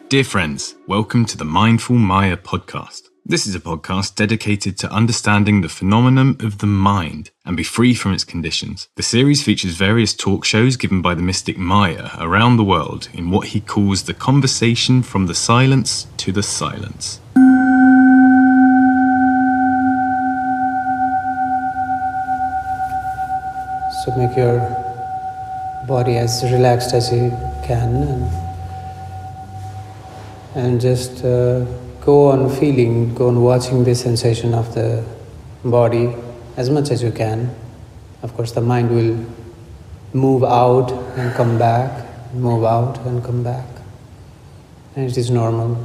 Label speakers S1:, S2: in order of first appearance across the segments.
S1: Dear friends, welcome to the Mindful Maya podcast. This is a podcast dedicated to understanding the phenomenon of the mind and be free from its conditions. The series features various talk shows given by the mystic Maya around the world in what he calls the conversation from the silence to the silence.
S2: So make your body as relaxed as you can and just go on feeling, go on watching the sensation of the body as much as you can. Of course, the mind will move out and come back, move out and come back. And it is normal.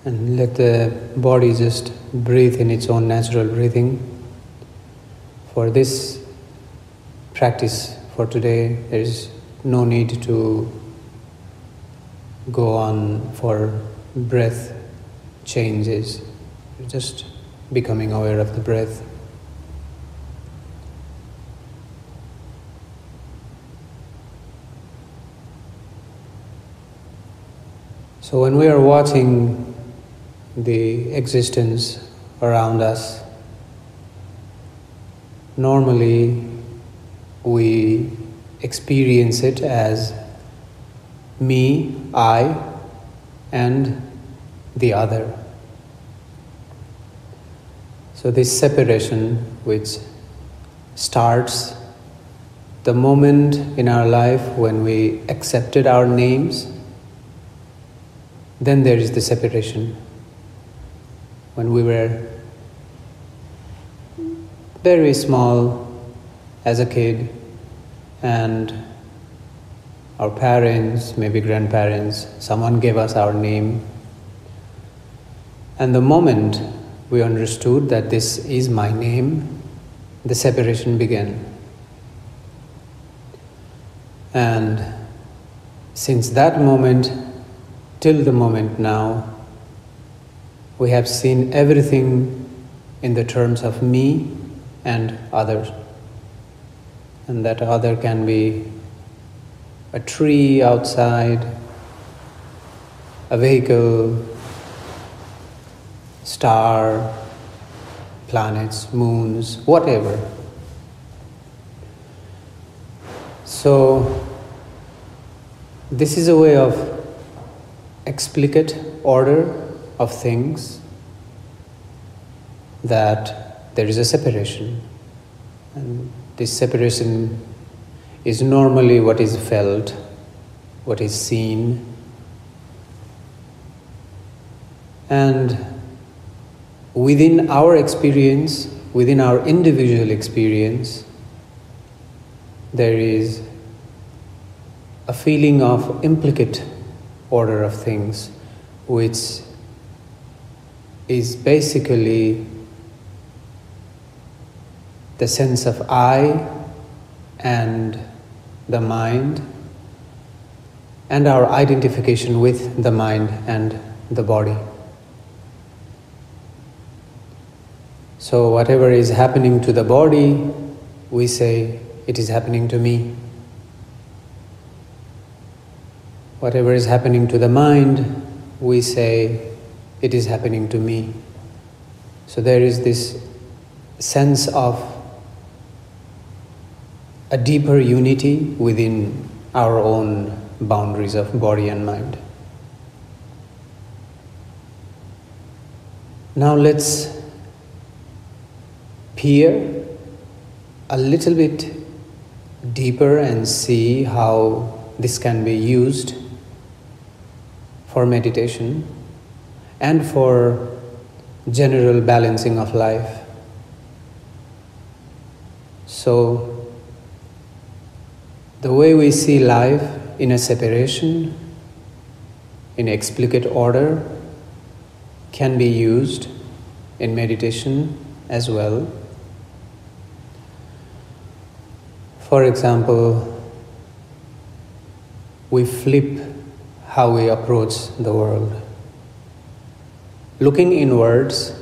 S2: And let the body just breathe in its own natural breathing. For this practice for today, there is no need to go on for breath changes. Just becoming aware of the breath. So when we are watching the existence around us, normally we experience it as me, I, and the other. So this separation which starts the moment in our life when we accepted our names, then there is the separation. When we were very small as a kid and our parents, maybe grandparents, someone gave us our name. And the moment we understood that this is my name, the separation began. And since that moment till the moment now, we have seen everything in the terms of me and others. And that other can be a tree outside, a vehicle, star, planets, moons, whatever. So this is a way of explicate order of things, that there is a separation, and this separation is normally what is felt, what is seen, and within our experience, within our individual experience, there is a feeling of implicate order of things, which is basically the sense of I and the mind and our identification with the mind and the body. So whatever is happening to the body, we say it is happening to me. Whatever is happening to the mind, we say it is happening to me. So there is this sense of a deeper unity within our own boundaries of body and mind. Now let's peer a little bit deeper and see how this can be used for meditation and for general balancing of life. So, the way we see life in a separation, in explicate order, can be used in meditation as well. For example, we flip how we approach the world. looking inwards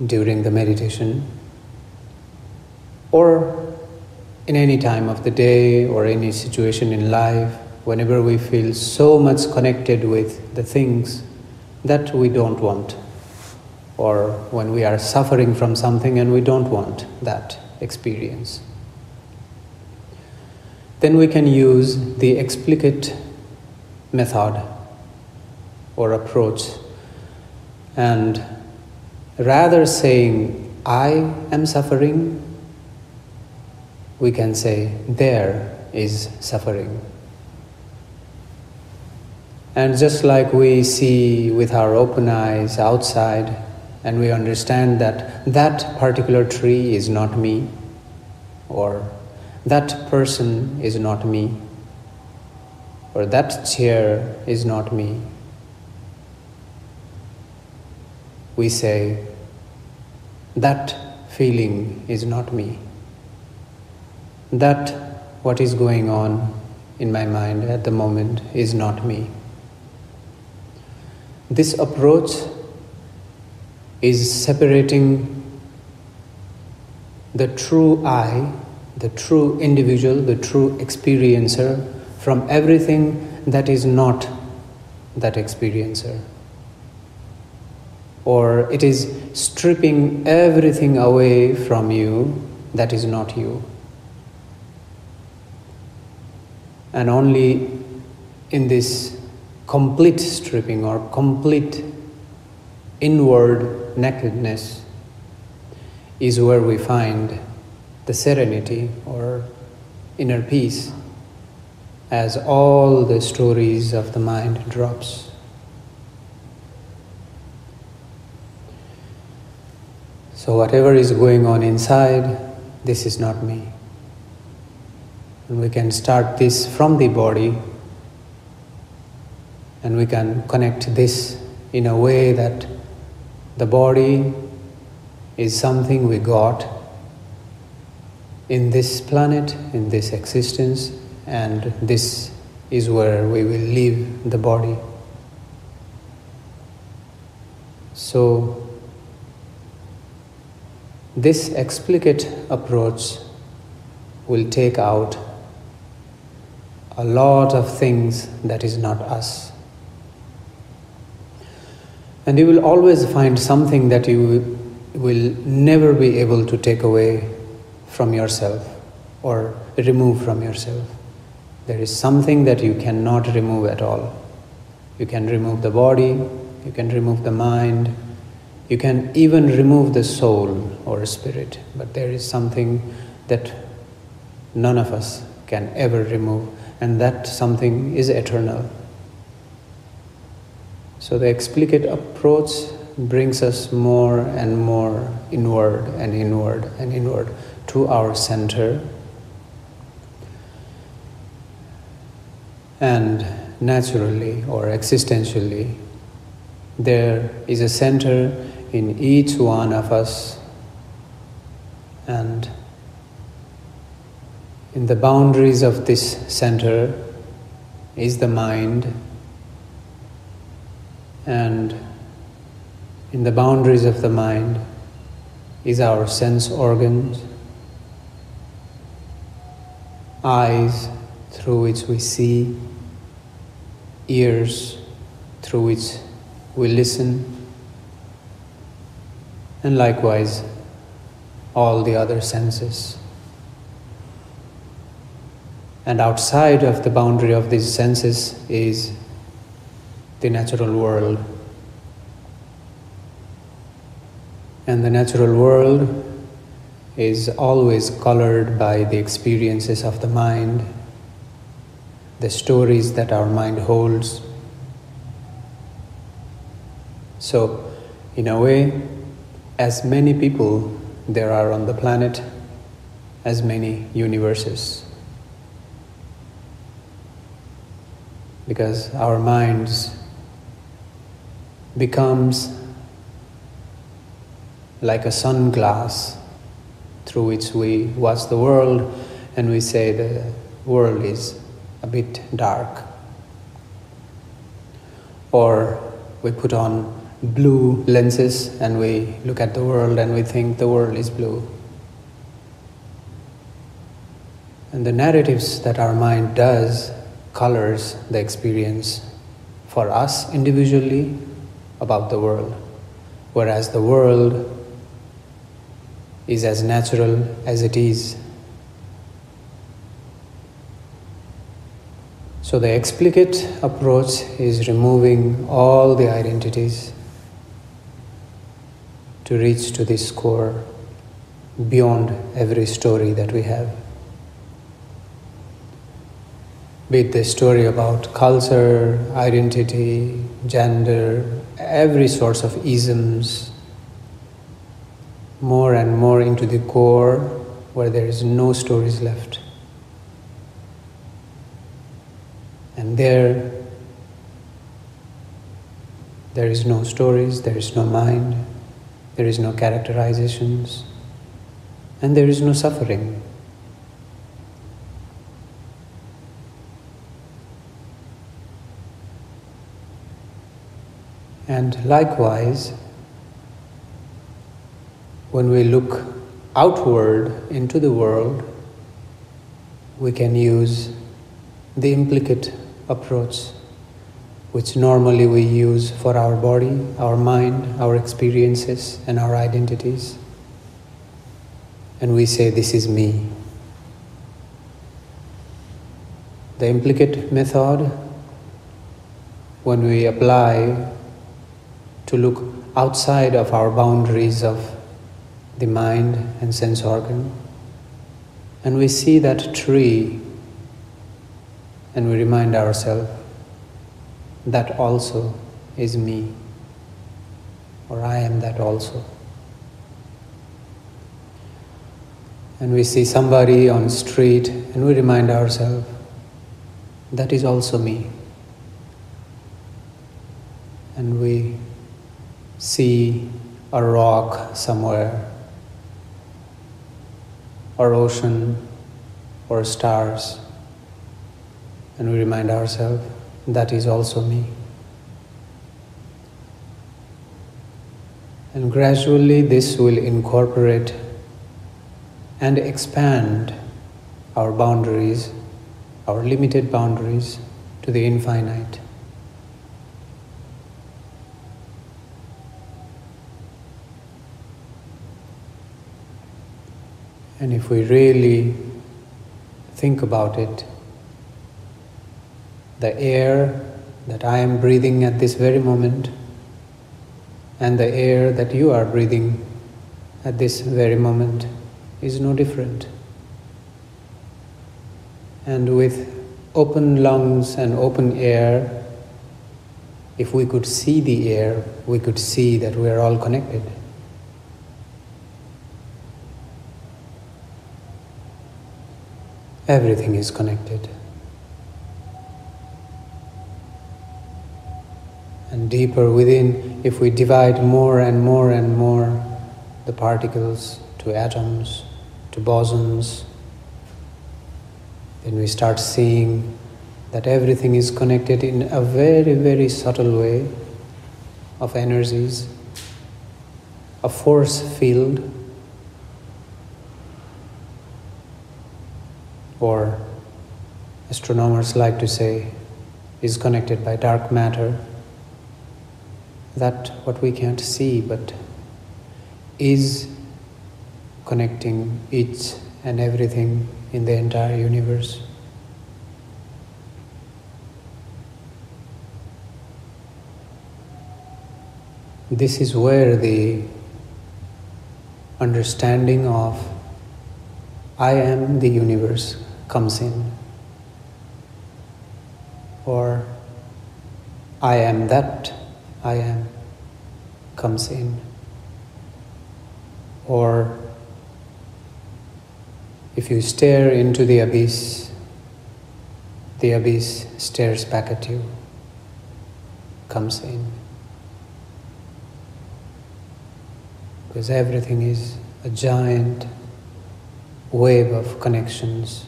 S2: during the meditation, or in any time of the day or any situation in life, whenever we feel so much connected with the things that we don't want, or when we are suffering from something and we don't want that experience, then we can use the explicate method or approach, and rather saying, I am suffering, we can say, there is suffering. And just like we see with our open eyes outside, and we understand that that particular tree is not me, or that person is not me, or that chair is not me, we say, that feeling is not me. That what is going on in my mind at the moment is not me. This approach is separating the true I, the true individual, the true experiencer from everything that is not that experiencer. Or it is stripping everything away from you that is not you. And only in this complete stripping or complete inward nakedness is where we find the serenity or inner peace, as all the stories of the mind drops. So whatever is going on inside, this is not me. And we can start this from the body, and we can connect this in a way that the body is something we got in this planet, in this existence, and this is where we will leave the body. So this explicate approach will take out a lot of things that is not us. And you will always find something that you will never be able to take away from yourself or remove from yourself. There is something that you cannot remove at all. You can remove the body, you can remove the mind, you can even remove the soul or spirit, but there is something that none of us can ever remove, and that something is eternal. So the explicate approach brings us more and more inward and inward and inward to our center. And naturally or existentially, there is a center in each one of us, and in the boundaries of this center is the mind, and in the boundaries of the mind is our sense organs, eyes through which we see, ears through which we listen, and likewise all the other senses. And outside of the boundary of these senses is the natural world. And the natural world is always colored by the experiences of the mind, the stories that our mind holds. So, in a way, as many people there are on the planet, as many universes. Because our minds becomes like a sunglass through which we watch the world, and we say the world is a bit dark. Or we put on blue lenses and we look at the world and we think the world is blue. And the narratives that our mind does colors the experience for us individually about the world, whereas the world is as natural as it is. So the explicate approach is removing all the identities to reach to this core beyond every story that we have. Be it the story about culture, identity, gender, every source of isms, more and more into the core where there is no stories left. And there is no stories, there is no mind, there is no characterizations, and there is no suffering. And likewise, when we look outward into the world, we can use the implicate approach, which normally we use for our body, our mind, our experiences, and our identities. And we say, this is me. The implicate method, when we apply to look outside of our boundaries of the mind and sense organ, and we see that tree, and we remind ourselves, that also is me, or I am that also. And we see somebody on the street, and we remind ourselves, that is also me. And we see a rock somewhere, or ocean, or stars, and we remind ourselves, that is also me. And gradually this will incorporate and expand our boundaries, our limited boundaries, to the infinite. And if we really think about it, the air that I am breathing at this very moment and the air that you are breathing at this very moment is no different. And with open lungs and open air, if we could see the air, we could see that we are all connected. Everything is connected. And deeper within, if we divide more and more and more the particles to atoms, to bosons, then we start seeing that everything is connected in a very, very subtle way of energies, a force field, or astronomers like to say, is connected by dark matter. That what we can't see, but is connecting each and everything in the entire universe. This is where the understanding of I am the universe comes in, or I am that I am comes in, or if you stare into the abyss stares back at you, comes in. Because everything is a giant wave of connections,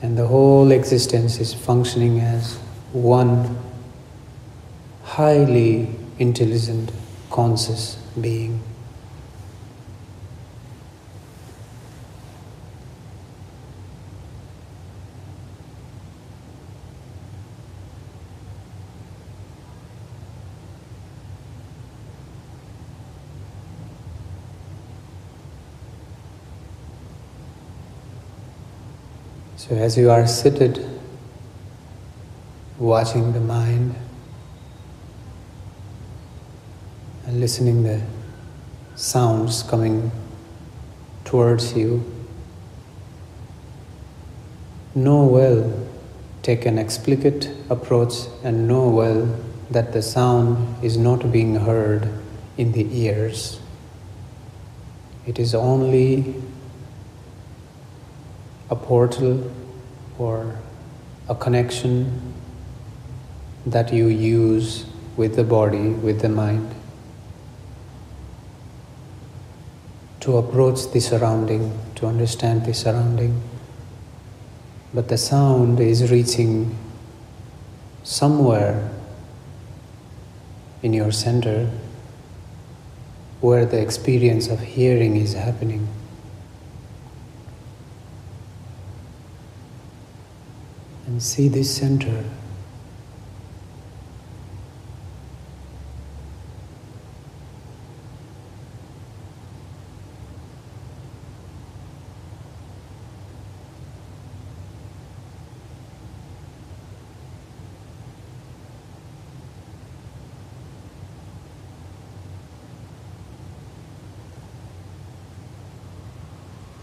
S2: and the whole existence is functioning as one highly intelligent, conscious being. So as you are seated, watching the mind and listening the sounds coming towards you, know well, take an explicate approach and know well that the sound is not being heard in the ears. It is only a portal or a connection that you use with the body, with the mind, to approach the surrounding, to understand the surrounding. But the sound is reaching somewhere in your center where the experience of hearing is happening. And see this center.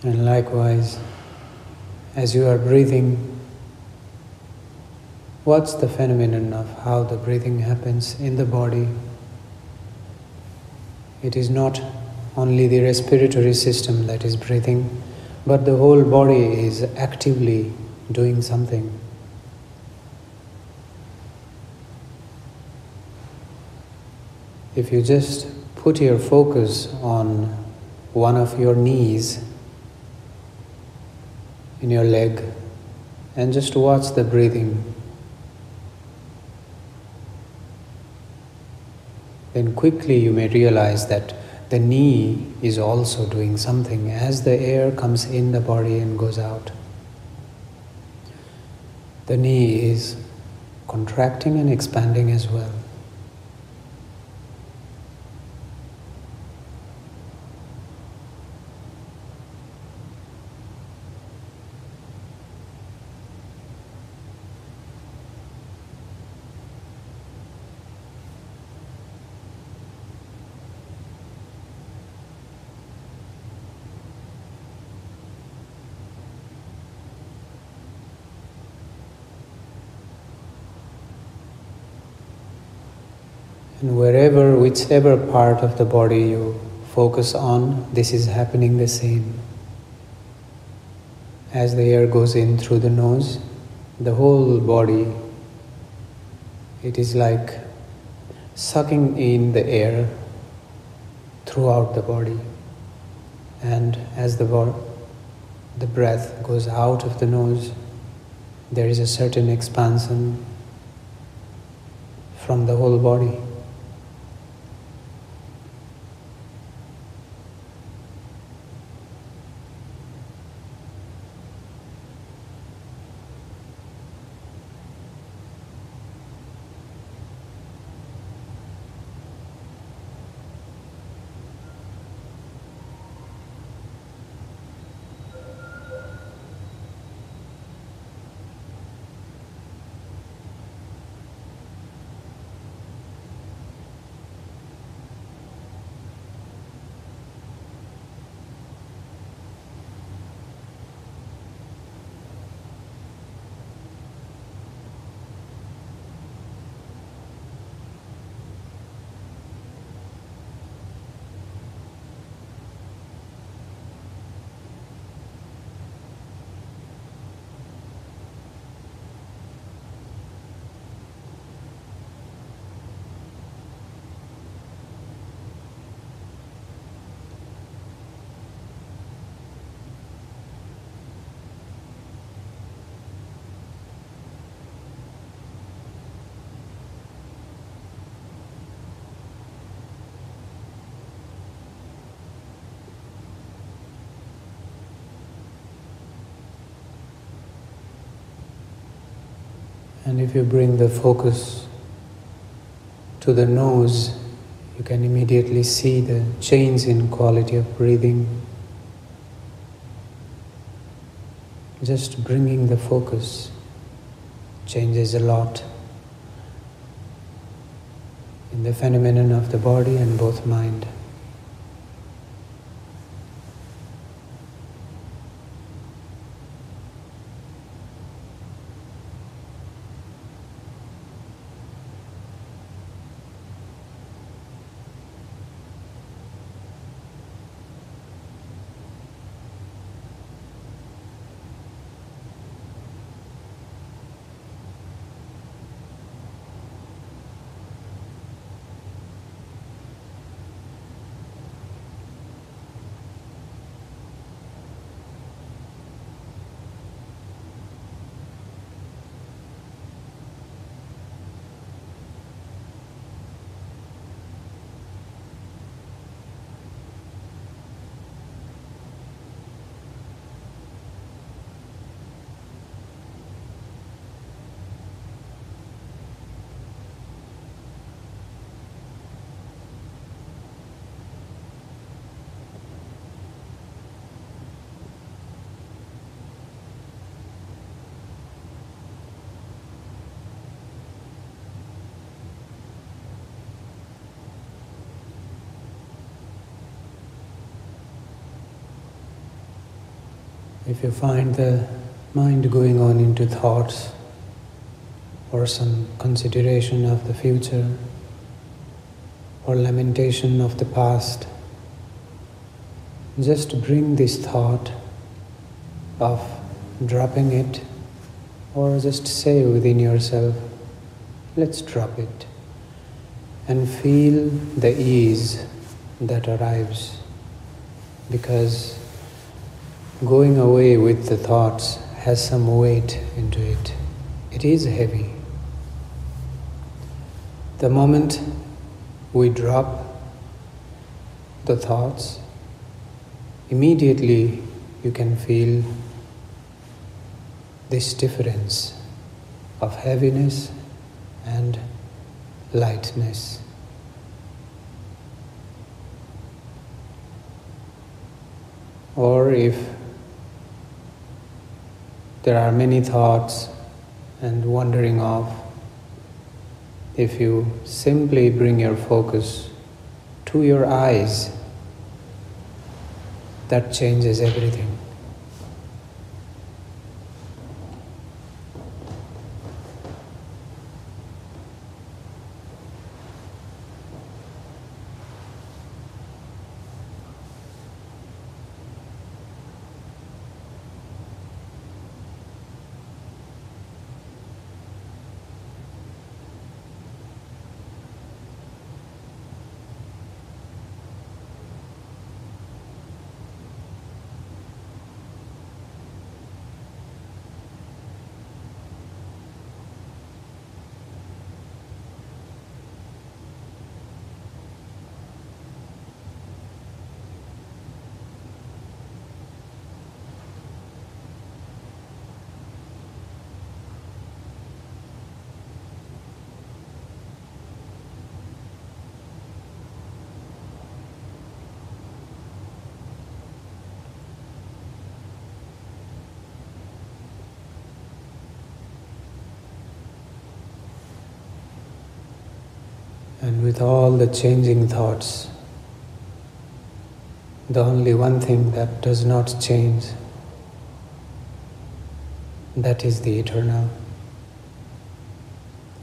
S2: And likewise, as you are breathing, watch the phenomenon of how the breathing happens in the body. It is not only the respiratory system that is breathing, but the whole body is actively doing something. If you just put your focus on one of your knees in your leg and just watch the breathing, then quickly you may realize that the knee is also doing something as the air comes in the body and goes out. The knee is contracting and expanding as well. And whichever part of the body you focus on, this is happening the same. As the air goes in through the nose, the whole body, it is like sucking in the air throughout the body. And as the breath goes out of the nose, there is a certain expansion from the whole body. And if you bring the focus to the nose, you can immediately see the change in quality of breathing. Just bringing the focus changes a lot in the phenomenon of the body and both mind. If you find the mind going on into thoughts or some consideration of the future or lamentation of the past, just bring this thought of dropping it, or just say within yourself, let's drop it, and feel the ease that arrives, because going away with the thoughts has some weight into it. It is heavy. The moment we drop the thoughts, immediately you can feel this difference of heaviness and lightness. Or if there are many thoughts and wandering off, if you simply bring your focus to your eyes, that changes everything. And with all the changing thoughts, the only one thing that does not change, that is the eternal.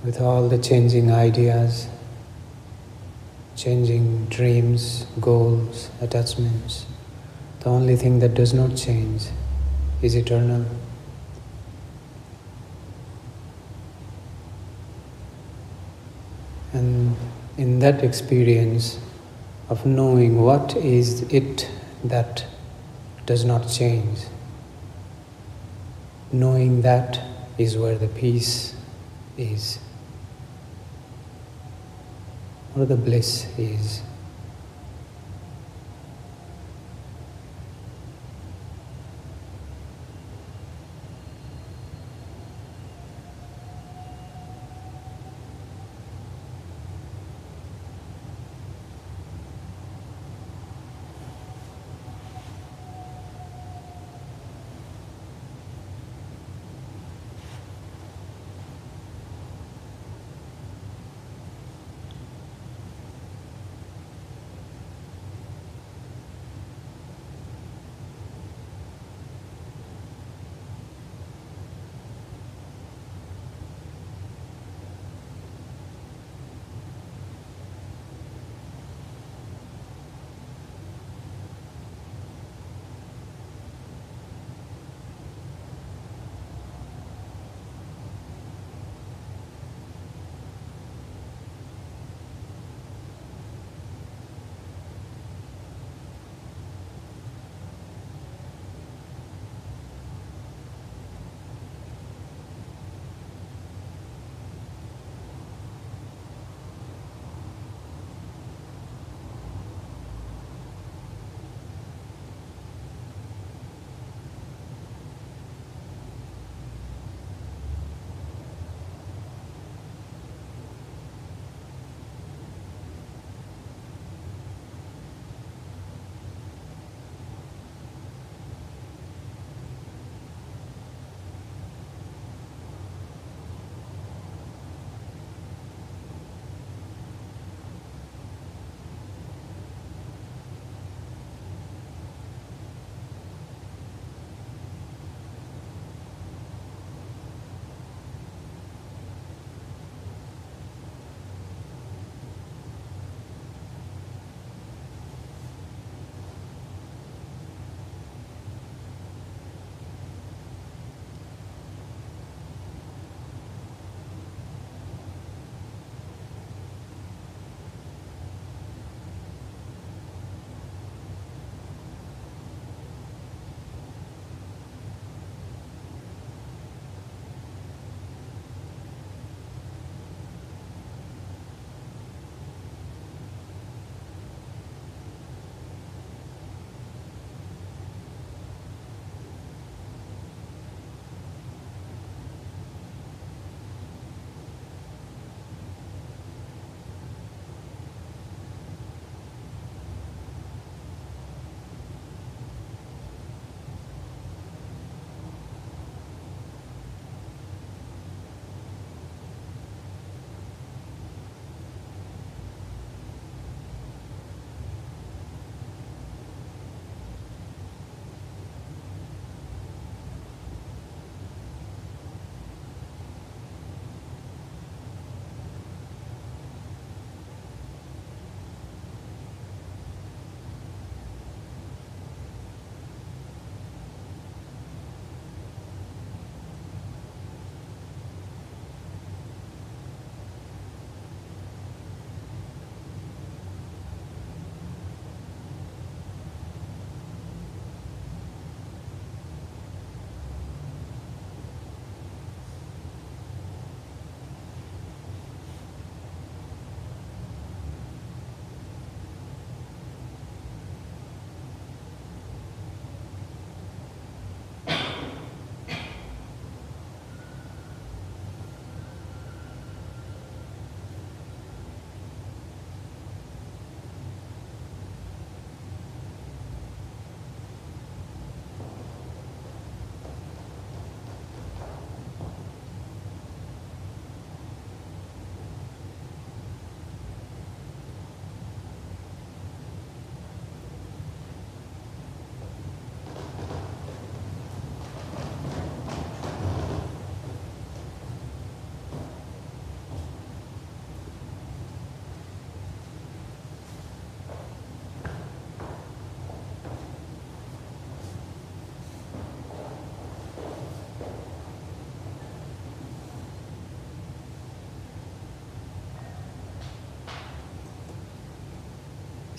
S2: With all the changing ideas, changing dreams, goals, attachments, the only thing that does not change is eternal. And in that experience of knowing what is it that does not change, knowing that is where the peace is, or the bliss is.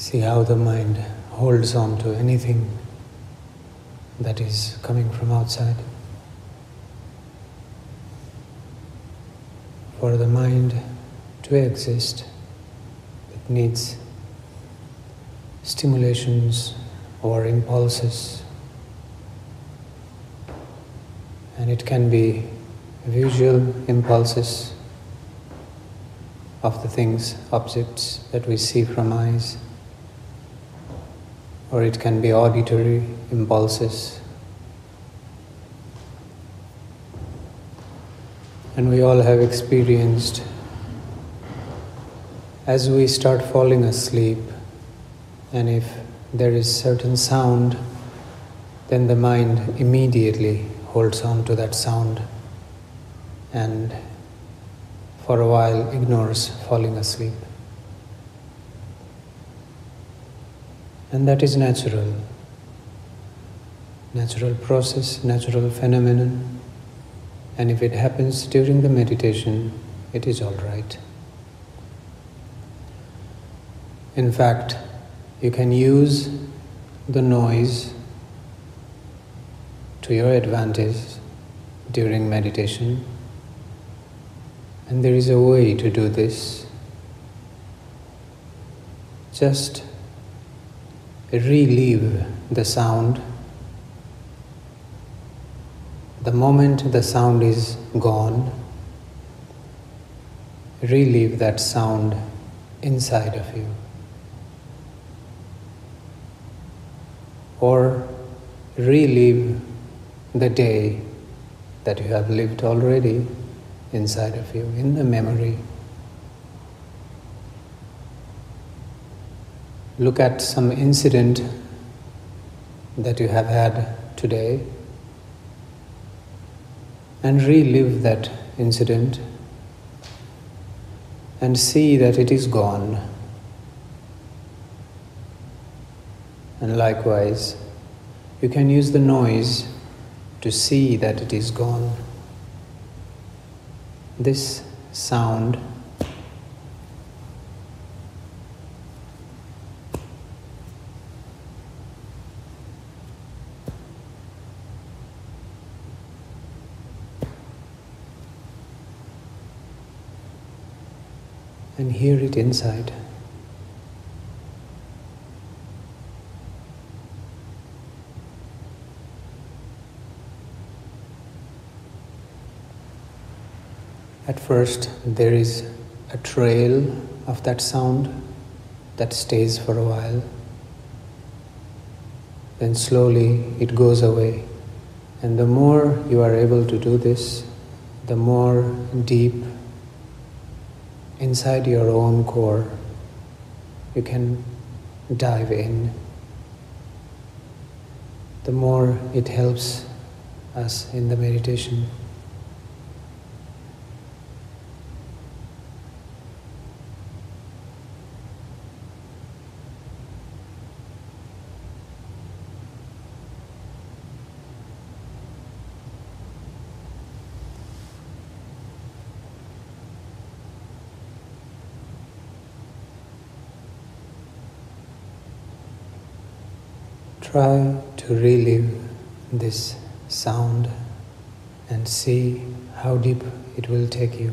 S2: See how the mind holds on to anything that is coming from outside. For the mind to exist, it needs stimulations or impulses, and it can be visual impulses of the things, objects that we see from eyes, or it can be auditory impulses. And we all have experienced, as we start falling asleep, and if there is certain sound, then the mind immediately holds on to that sound and for a while ignores falling asleep. And that is natural process, natural phenomenon. And if it happens during the meditation, it is all right. In fact, you can use the noise to your advantage during meditation. And there is a way to do this. Just relieve the sound. The moment the sound is gone, relieve that sound inside of you. Or relive the day that you have lived already inside of you, in the memory. Look at some incident that you have had today and relive that incident and see that it is gone. And likewise, you can use the noise to see that it is gone. This sound and hear it inside. At first, there is a trail of that sound that stays for a while. Then slowly it goes away. And the more you are able to do this, the more deep inside your own core you can dive in, the more it helps us in the meditation. Try to relive this sound and see how deep it will take you.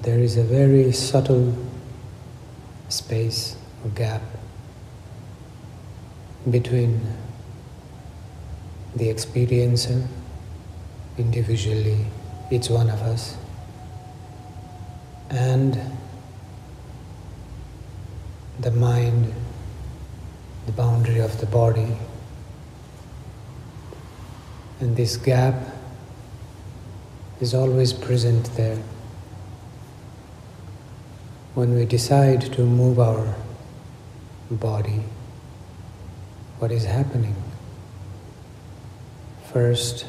S2: there is a very subtle space or gap between the experiencer, individually, each one of us, and the mind, the boundary of the body. And this gap is always present there. When we decide to move our body, what is happening? First,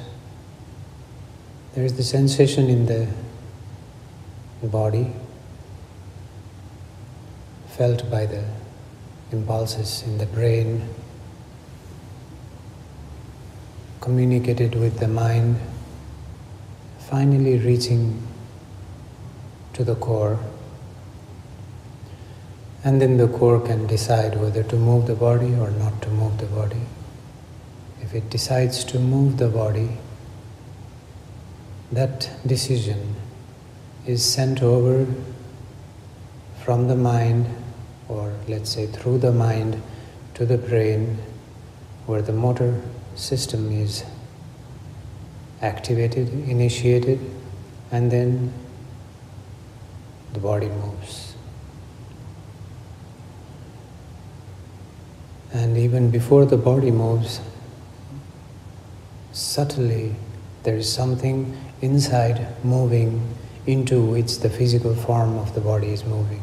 S2: there is the sensation in the body, felt by the impulses in the brain, communicated with the mind, finally reaching to the core. And then the core can decide whether to move the body or not to move the body. If it decides to move the body, that decision is sent over from the mind, or let's say through the mind, to the brain, where the motor system is activated, initiated, and then the body moves. And even before the body moves, subtly there is something inside moving, into which the physical form of the body is moving.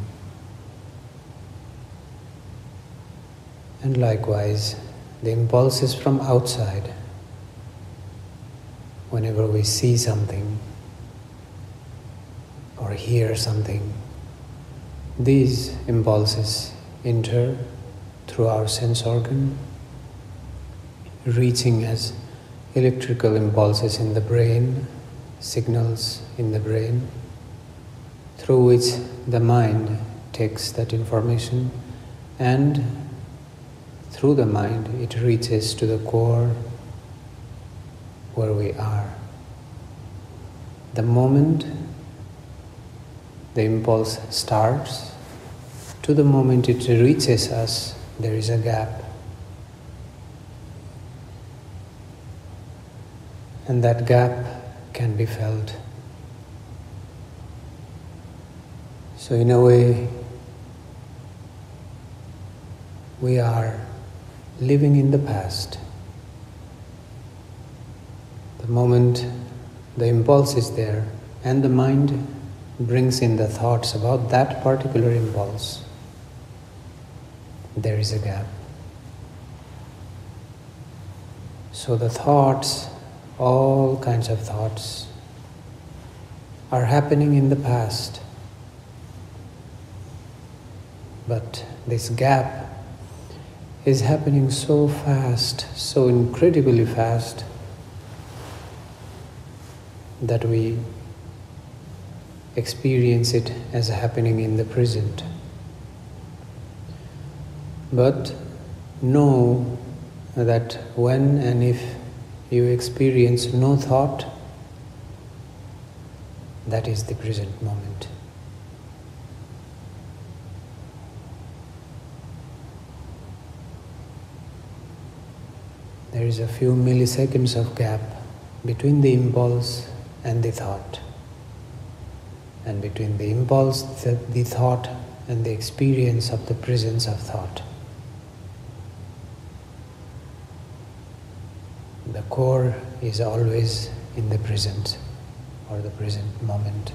S2: And likewise, the impulses from outside, whenever we see something or hear something, these impulses enter through our sense organ, reaching as electrical impulses in the brain, signals in the brain, through which the mind takes that information, and through the mind it reaches to the core where we are. The moment the impulse starts to the moment it reaches us, there is a gap. And that gap can be felt. So in a way, we are living in the past. The moment the impulse is there and the mind brings in the thoughts about that particular impulse, there is a gap. So the thoughts, all kinds of thoughts, are happening in the past. But this gap is happening so fast, so incredibly fast, that we experience it as happening in the present. But know that when and if you experience no thought, that is the present moment. There is a few milliseconds of gap between the impulse and the thought, and between the impulse, the thought, and the experience of the presence of thought. The core is always in the present, or the present moment.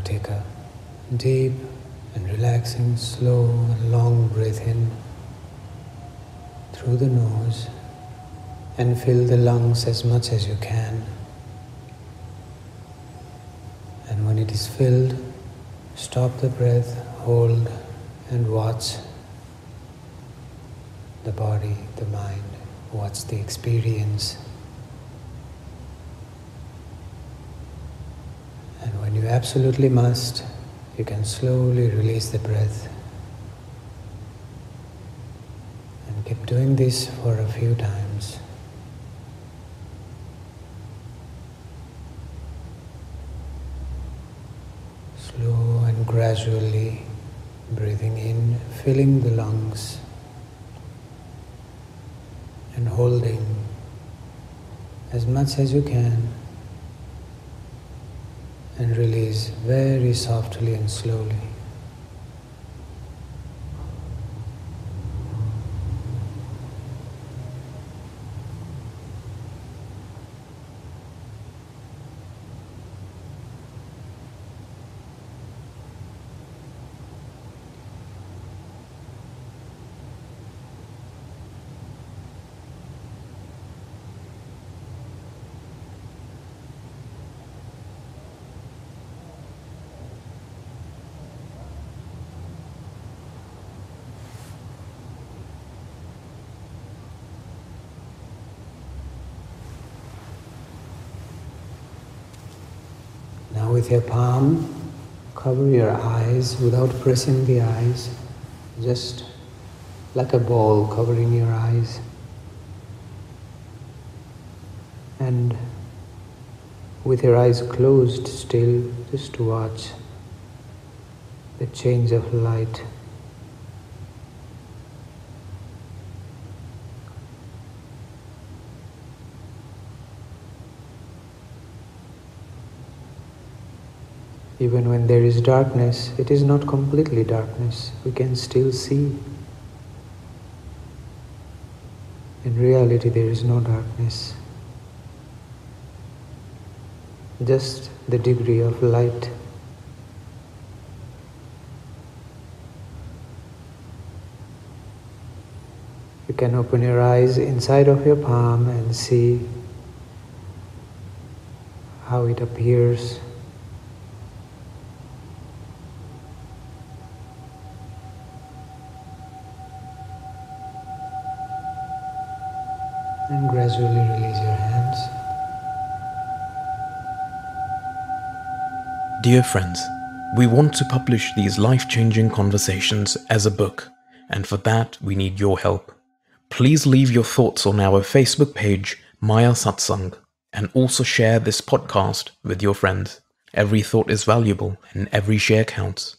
S2: take a deep and relaxing, slow and long breath in through the nose and fill the lungs as much as you can. And when it is filled, stop the breath, hold and watch the body, the mind, watch the experience. And when you absolutely must, you can slowly release the breath. And keep doing this for a few times. Slow and gradually breathing in, filling the lungs and holding as much as you can, and release very softly and slowly. Now with your palm, cover your eyes without pressing the eyes, just like a ball covering your eyes. And with your eyes closed still, just to watch the change of light. Even when there is darkness, it is not completely darkness. We can still see. In reality, there is no darkness. Just the degree of light. You can open your eyes inside of your palm and see how it appears. And gradually release your hands.
S3: Dear friends, we want to publish these life-changing conversations as a book, and for that we need your help. Please leave your thoughts on our Facebook page, Maya Satsang, and also share this podcast with your friends. Every thought is valuable and every share counts.